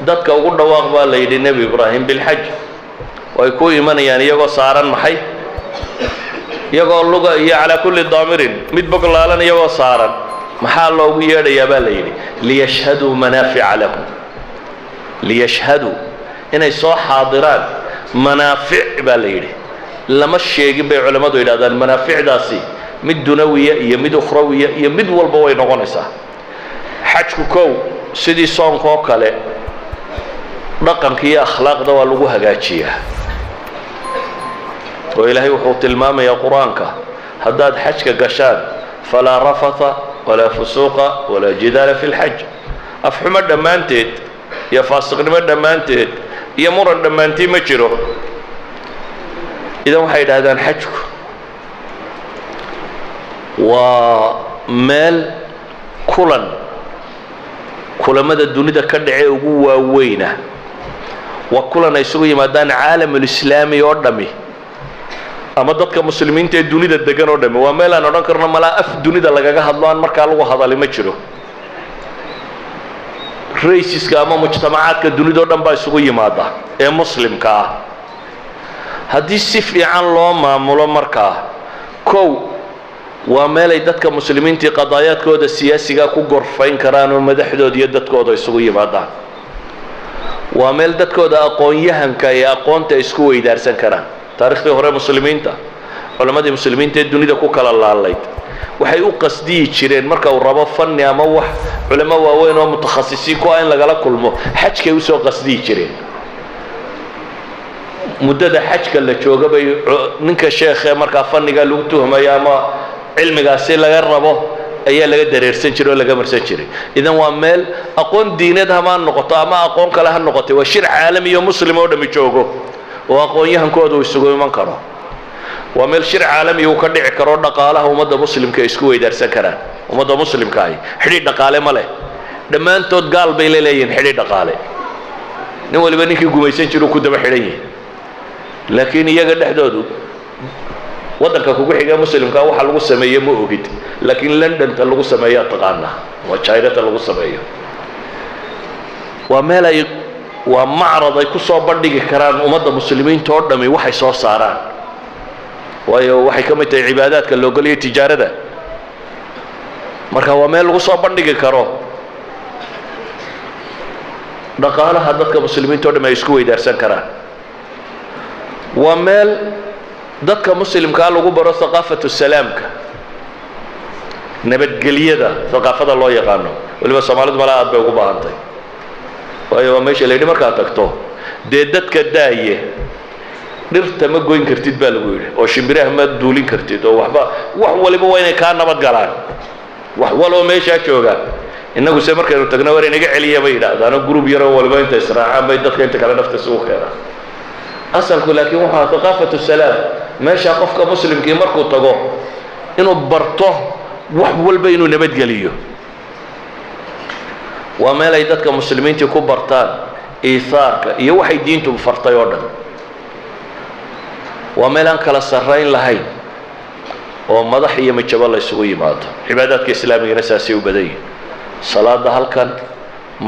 dadka ugu dhawaaq baa la yidhi nebi ibraahim bilxaj way ku imanayaan iyagoo saaran maxay iyagoo luga iyo calaa kulli daamirin mid boglaalan iyagoo saaran maxaa loogu yeedhayaa baa la yidhi liyashhaduu manaafica lahum liyashhaduu inay soo xaadiraan manaafic baa la yidhi lama sheegin bay culammadu yidhahdaan manaaficdaasi mid dunawiya iyo mid ukhrawiya iyo mid walba way noqonaysaa xajku kow sidii soonka oo kale dhaqanka iyo akhlaaqda waa lagu hagaajiyaa oo ilaahay wuxuu tilmaamayaa qur-aanka haddaad xajka gashaan falaa rafatha walaa fusuuqa walaa jidaala fi lxaj afxumo dhammaanteed iyo faasiqnimo dhammaanteed iyo muran dhammaantii ma jiro idan waxay yidhaahdaan xajku waa meel kulamada dunida ka dhace ugu waaweyna waa kulan ay isugu yimaadaan caalamulislaami oo dhami ama dadka muslimiinta ee dunida degan oo dhami waa meel aan odhan karno malaa af dunida lagaga hadlo aan markaa lagu hadali ma jiro raysiska ama mujtamacaadka dunida oo dhan baa isugu yimaada ee muslimka ah haddii si fiican loo maamulo markaa kow waa meel ay dadka muslimiintii qadaayaadkooda siyaasiga ku gorfayn karaan oo madaxdooda iyo dadkooda isugu yimaadaan waa meel dadkooda aqoon-yahanka iyo aqoonta ay isku weydaarsan karaan taariikhdii hore muslimiinta culammadii muslimiinta ee dunida ku kala laalayd waxay u qasdiyi jireen marka uu rabo fanni ama wax culamo waaweyn oo mutakhasisiin ku ah in lagala kulmo xajkay usoo qasdiyi jireen muddada xajka la jooga bay ninka sheekhee markaa fanniga lagu tuhmayo ama cilmigaasi laga rabo ayaa laga dareersan jiray oo laga marsan jiray idan waa meel aqoon diineed hama noqoto ama aqoon kale ha noqotay waa shir caalami iyo muslim oo dhami joogo oo aqoon-yahankooda uu isugu iman karo waa meel shir caalami uu ka dhici karo dhaqaalaha ummadda muslimka ay isku weydaarsan karaan ummadda muslimka ahi xidhiidh dhaqaale ma leh dhammaantood gaal bay leeyihiin xidhiidh dhaqaale nin waliba ninkii gumaysan jiru ku daba xidhan yahay laakiin iyaga dhexdoodu waddanka kugu xiga muslimka waxa lagu sameeyo ma ogid laakiin londonta lagu sameeyaa taqaanaa waa jayrata lagu sameeyo waa meel ay waa macrad ay ku soo bandhigi karaan ummadda muslimiinta oo dhami waxay soo saaraan waayo waxay ka mid tahay cibaadaadka la ogoliyo tijaarada marka waa meel lagu soo bandhigi karo dhaqaalaha dadka muslimiinta oo dhami ay isku weydaarsan karaan waa meel dadka muslimkaa lagu baro thaqaafatu salaamka nabadgelyada thaqaafada loo yaqaano waliba soomaalidu malaa aad bay ugu baahantay waayo waa meesha la yidhi markaad tagto dee dadka daaye dhirta ma goyn kartid baa lagu yidhi oo shimbiraha ma duulin kartid oo wax waliba waa inay kaa nabad galaan wax waloo meeshaa jooga innagu se markaynu tagno war inaga celiya bay yidhaahdaano group yaroo waliba inta israacaan bay dadka inta kale nafta isugu keenaan asalku laakiin waxaa thaqaafatu salaam meesha qofka muslimkii markuu tago inuu barto wax walba inuu nabadgeliyo waa meel ay dadka muslimiintii ku bartaan iihaarka iyo waxay diintu fartay oo dhan waa meel aan kala sarrayn lahayn oo madax iyo majabo la isugu yimaado cibaadaadka islaamigana saasay u badan yihin salaada halkan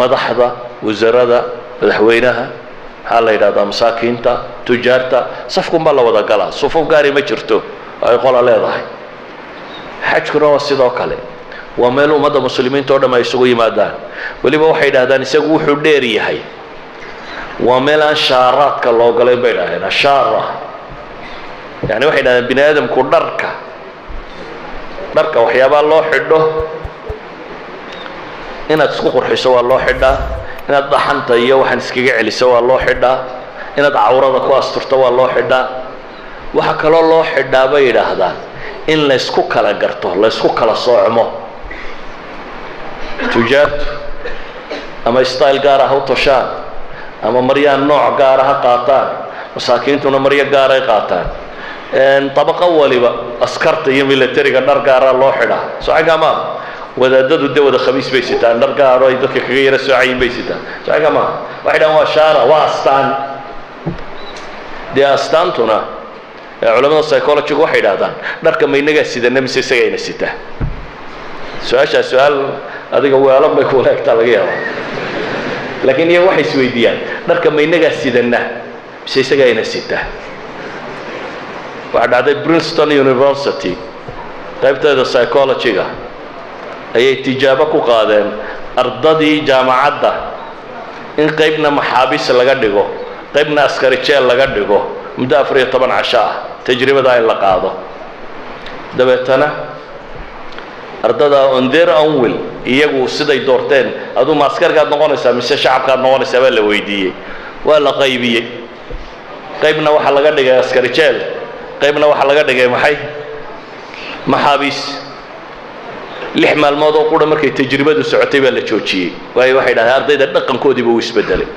madaxda wasarada madaxweynaha maxaa la yidhahdaa masaakiinta tujaarta safkunbaa la wada galaa sufuf gaari ma jirto ay qola leedahay xajkuna waa sidoo kale waa meel ummadda muslimiinta oo dham ay isugu yimaadaan weliba waxay yidhahdaan isagu wuxuu dheer yahay waa meel aan shaaraadka loo galayn bay dhahdeen ashaara yani waxay yidhahdeen bini aadamku dharka waxyaabaa loo xidho inaad isku qurxiso waa loo xidhaa inaad dhaxanta iyo waxaan iskaga celiso waa loo xidhaa inaad cawrada ku asturto waa loo xidhaa waxa kaloo loo xidhaa bay yidhaahdaan in laysku kala garto laysku kala soocmo tujaartu ama style gaar ah u toshaan ama maryaan nooc gaara ha qaataan masaakiintuna maryo gaaray qaataan طبقة waliba askarta iyo militariga dhar gaar ah loo xidhaa socagama wadaadadu dawada khamiis bay sitaan dhar gaar ah dadka kaga yara soocayin bay sitaan socagama waxaan waa shaara waa astaan de astaantuna culimada psychology waxay yiraahdaan dharka maynaga sidana mise isagayna sitaa su'aal adiga weelan bay ku leegtaa laga yaabaa laakiin iyagu waxay isweydiiyaan dharka ma inagaa sidana mise isagaa ina sitaa waxaa dhacday Princeton University qaybteeda psychology-ga ayay tijaabo ku qaadeen ardadii jaamacadda in qaybna maxaabiis laga dhigo qaybna askari jeel laga dhigo muddo 14 casho ah tajribada in la qaado dabeetana ardada on their own will iyagu siday doorteen adu ma askarkaad noqonaysaa mise shacabkaad noqonaysaa baa la weydiiyey waa la qaybiyey qaybna waxa laga dhigay askari jeel qaybna waxa laga dhigay maxay maxaabiis 6 maalmood oo qura markay tajribadu socotay baa la joojiyey waayo waxay dhahdeen ardayda dhaqankoodii buu isbedelay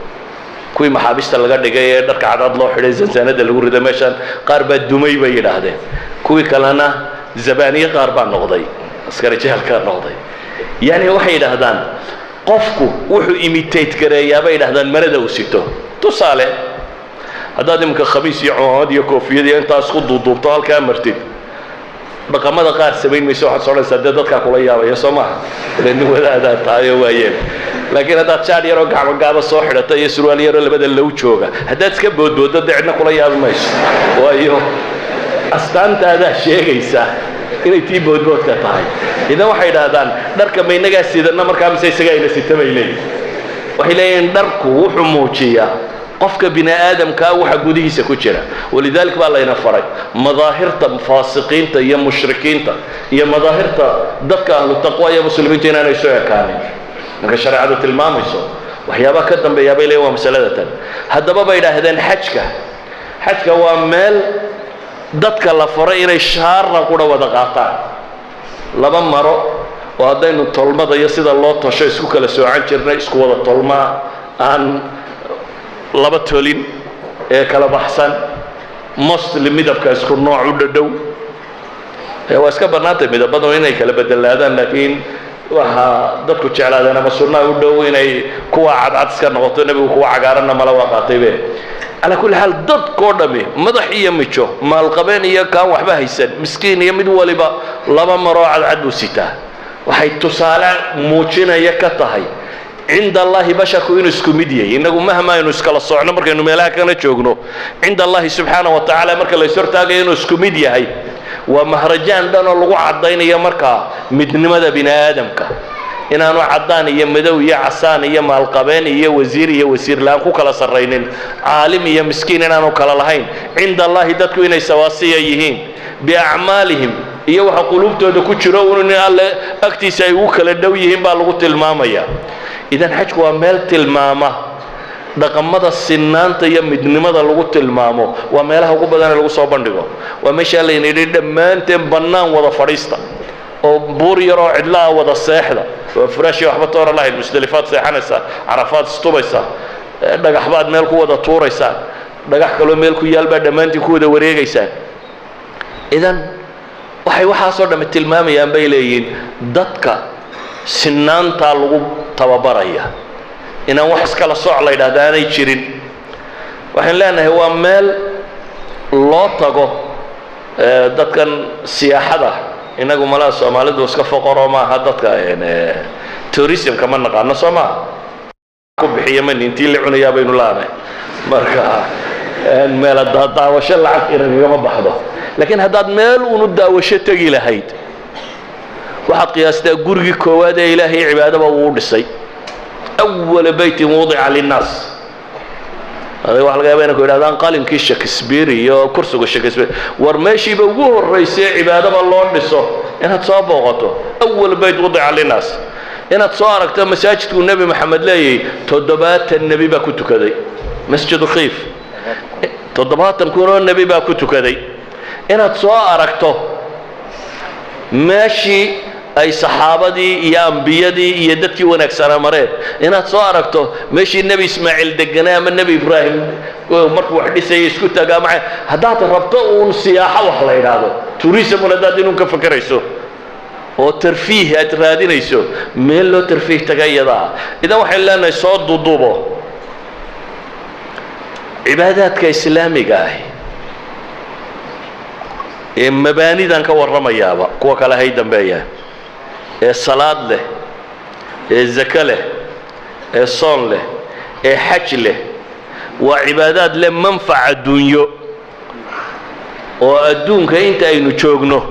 kuwii maxaabiista laga dhigay ee dharka cadad loo xidhay zansanada lagu riday meeshan qaar baa dumay bay yidhaahdeen kuwii kalena zabaaniye qaar baa noqday askari jeelka noqday yani waxay yidhaahdaan qofku wuxuu imitate gareeyaa bay yidhaahdaan marada uu sito tusaale haddaad iminka khamiis iyo cumaamad iyo koofiyad iyo intaas ku duuduubto halkaa martid dhaqamada qaar samayn mayso waxaad soconaysaa dee dadkaa kula yaabaya soo maaha nin wadaadaa tahayo waayeen laakiin haddaad jaadh yaroo gacmo gaaba soo xidhata iyo surwaal yaroo labada low jooga haddaad iska boodbooddo dee cidna kula yaabi mayso waayo astaantaadaa sheegaysa inay tii boodboodka tahay idan waxay yidhaahdaan dharka ma inagaa sidana markaa mise isagaa ina sita bay leeyihin waxay leeyihiin dharku wuxuu muujiyaa qofka bini aadamka waxa gudihiisa ku jira walidaalka baa layna faray madaahirta faasiqiinta iyo mushrikiinta iyo madaahirta dadka ahlu taqwa iyo muslimiinta inaanay soo ekaanin marka shariicadu tilmaamayso waxyaabaha ka dambeeya bay leeyihiin waa masalada tan haddaba bay yidhaahdeen xajka waa meel dadka la faray inay shaarna qura wada qaataan laba maro oo haddaynu tolmada iyo sida loo tosho isku kala soocan jirnay isku wada tolmaa aan laba tolin ee kala baxsan muslim midabka isku nooc u dhadhow waa iska bannaantay midabadu inay kala bedelaadaan laakiin waxa dadku jeclaadeen ama sunnaa u dhow inay kuwa cadcad iska noqoto nebigu kuwa cagaaranna mala waa qaataybe على كل حال ضد كودمي مدحية ميشو مال قبين إياه كان وحبه يسد مسكين يمد ولبا لما مروا على عدو ستا وحي تصالع موشنا يكتهي عند الله بشكو ينسكو مديه إنه مهما ينسك الصعنا مركا إنه ملاك أنا تشوقنو عند الله سبحانه وتعالى مركا اللي يسرتاقا ينسكو مديه هاي ومهرجان دانا اللغو عدين يا مركا مدن مدى بنا آدمك inaanu cadaan iyo madow iyo casaan iyo maalqabeen iyo wasiir laan ku kala sarreynin caalim iyo miskiin inaanu kala lahayn inda Allah dadku inay sawaasiya yihiin bi a'maalihim iyo waxa qulubtooda ku jiro in alle agtiisa ay u kala dhow yihiin baa lagu tilmaamaya idan xajku waa meel tilmaama dhaqamada sinaanta iyo midnimada lagu tilmaamo waa meelaha ugu badan ee lagu soo bandhigo waa meesha la yiraahdo dhamaanteen bannaan wada fadhiista oo buur yaroo cidlaa wada seexda وفراشي وحبة الله المستلفات سيحانسا عرفات استوبيسا dhagax baad meel ku wada tuuraysaa dhagax kale meel ku yaal baa dhamaantii ku wada wareegaysaa idan waxaa soo dhama tilmaamayaan bay leeyihiin dadka sinaanta lagu tababaraya inaan wax iskala sooc la yiraahdo aanay jirin waxaan leenahay waa meel loo tago dadkan siyaaxada inagu malaha Soomaalidu iska foqoro ma aha dadka tourism kama naqaano Soomaa ku bixiyaman intii la cunaya baynu laanay marka meel daawasho lacag iragama baxdo laakiin haddaad meel unu daawasho tagi lahayd waxaad qiyaastaa gurigi koowaad ee Ilaahay cibaadada uu dhisay awwal bayti wudi'a lin-nas هذا واحد قال بينك وبين قالن كي شكسبير يا كرسي شكسبير ورماشي بوجوه الرئيس عبادة الله نصه إنها تصابغته أول بيت وضع للناس إنها تصارك تم مساجد النبي محمد لاي تضبات النبي باكوت كذي مسجد الخيف تضبات نكون النبي باكوت كذي إنها تصاركته ماشي أي صحابتي يا أنبيادي يدتي ونكسر مريض هنا تصاركته ماشي النبي إسماعيل دقناه من النبي إبراهيم مركو حديث يسكت جامعة هدات الربطة والسياحة وحلا هذا توريسم ولا دادينهم كفكر يسوع وترفيه أترادين يسوع ميلو ترفيه تجيدا إذا وحلا نصاد ضدوبه عبادات كإسلامي جاي مباني دانك ورميا با كوا كلا هيدا بيا الصلاة له الزكاة له الصوم له حج له وعبادات له منفعة الدنيا وأدونك أنت أي نشوجنه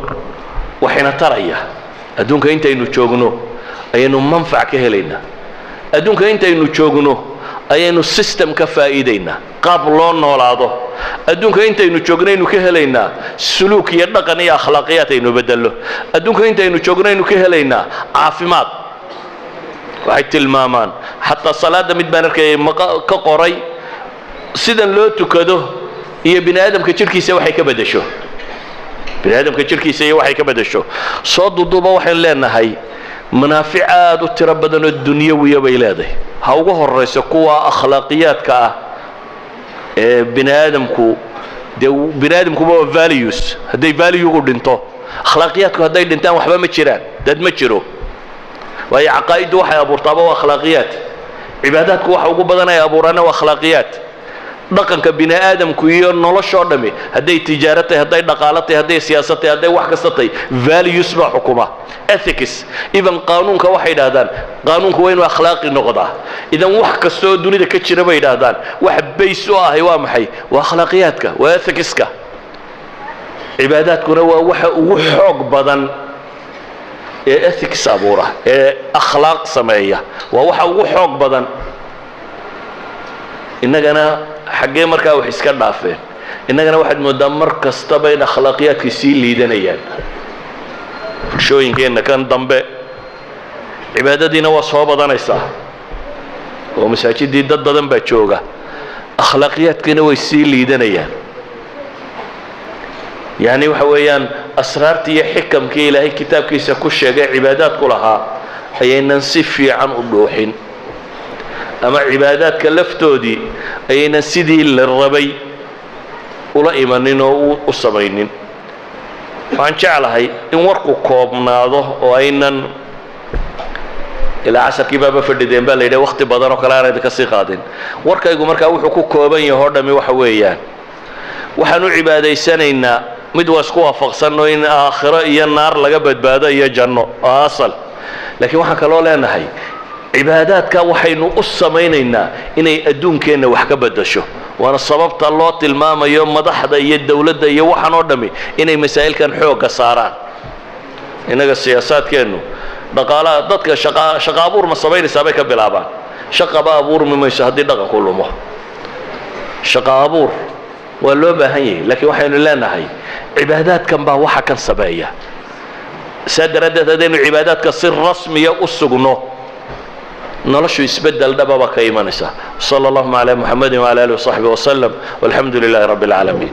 وحين تريه أدونك أنت أي نشوجنه أي منفعة كهلينا أدونك أنت أي نشوجنه أي السيستم كفائدينا قبل نولاده أدونك أنت أي نشوجنين كهلينا سلوك يدقني أخلاقيات أي نبدله أدونك أنت أي نشوجنين كهلينا عافمات وحيت المامان حتى الصلاة مدبانك كقري سيدن لو تكده هي بني آدم كشركيسة وحي كبدشوا بني آدم كشركيسة وحي كبدشوا صاد الضوبة وحي لنا هاي منافعات وتربدن الدنيوية بيلاده هاوجه الرئيس قوة أخلاقيات كا بني آدم كو دو بني آدم كو بوا values هدي value يقول دنتو أخلاقيات كو هدي دنتان وحبا متشران داد متشرو وهي عقائد وحي أبو رطابة وأخلاقيات عبادات كو وحي بدنا يا أبو رانا وأخلاقيات dhaqanka bini aadamku iyo noloshoo dhami haday tijaartay haday dhaqaalatay haday siyaasadtay haday wax kastay values ba xukuma ethics even qaanuunka waxay yiraahdaan qaanuunku waa inuu akhlaaqi noqdaa idan wax kasto dunida ka jira bay yiraahdaan wax bays u ah waa maxay waa akhlaaqiyadka waa ethicska cibaadaadkuna waa waxa ugu xoog badan ee ethics abuura ee akhlaaq sameeya waa waxa ugu xoog badan inagana حقي مركا وحسك دافين إننا واحد مدمر كستبين أخلاقيات كسي ليدنيان شو يمكن كان ضمبه عبادة دينا وصوبة دانيسا ومساجد دي ضد ضمبه شوغا أخلاقيات كنا ويسي ليدنيان يعني وحويان أسرارتي حكم كي إلهي كتاب كيسا كشيغا عبادات كلها هي ننصفي عن أضوحين أما عبادات كلفتو دي أين سيدي للربي ولا إيمانين وصبينين فان جعلها إن ورقوا كوبنا ذو وأين إلى عشر كبابة فردين بالله إذا وقت بدر وكلام هذا كسيقادين ورقة يقول مركا وحكوا كوبين يهرد مي وحويان وحنو عبادة سنة إن مدوسكوا فقصنا إن آخرة إيا النار لقبت بعد إيا جنة أصل لكن وحكى الله لنا هاي عباداتك وحين أصميننا إني أدون كأنه وحكبدشوا وأنا صببت الله تلمام يوم مضحضة الدولة يوحنا ردمي إني مسائل كان حوق صاران إنك السياسات كأنه دقالة ضدك شقابور مصابين سابك بلعبان شقابور مما يشهدين دقا كله مه شقابور واللوبة هي لكن وحين لنا هي عبادات كان بها وحا كان سبايا سادردت هذين عبادات كصير رسمية أسقنه نلشوا يسبدل دبابة كيمانسة صلى الله على محمد وعلى آله وصحبه وسلم والحمد لله رب العالمين.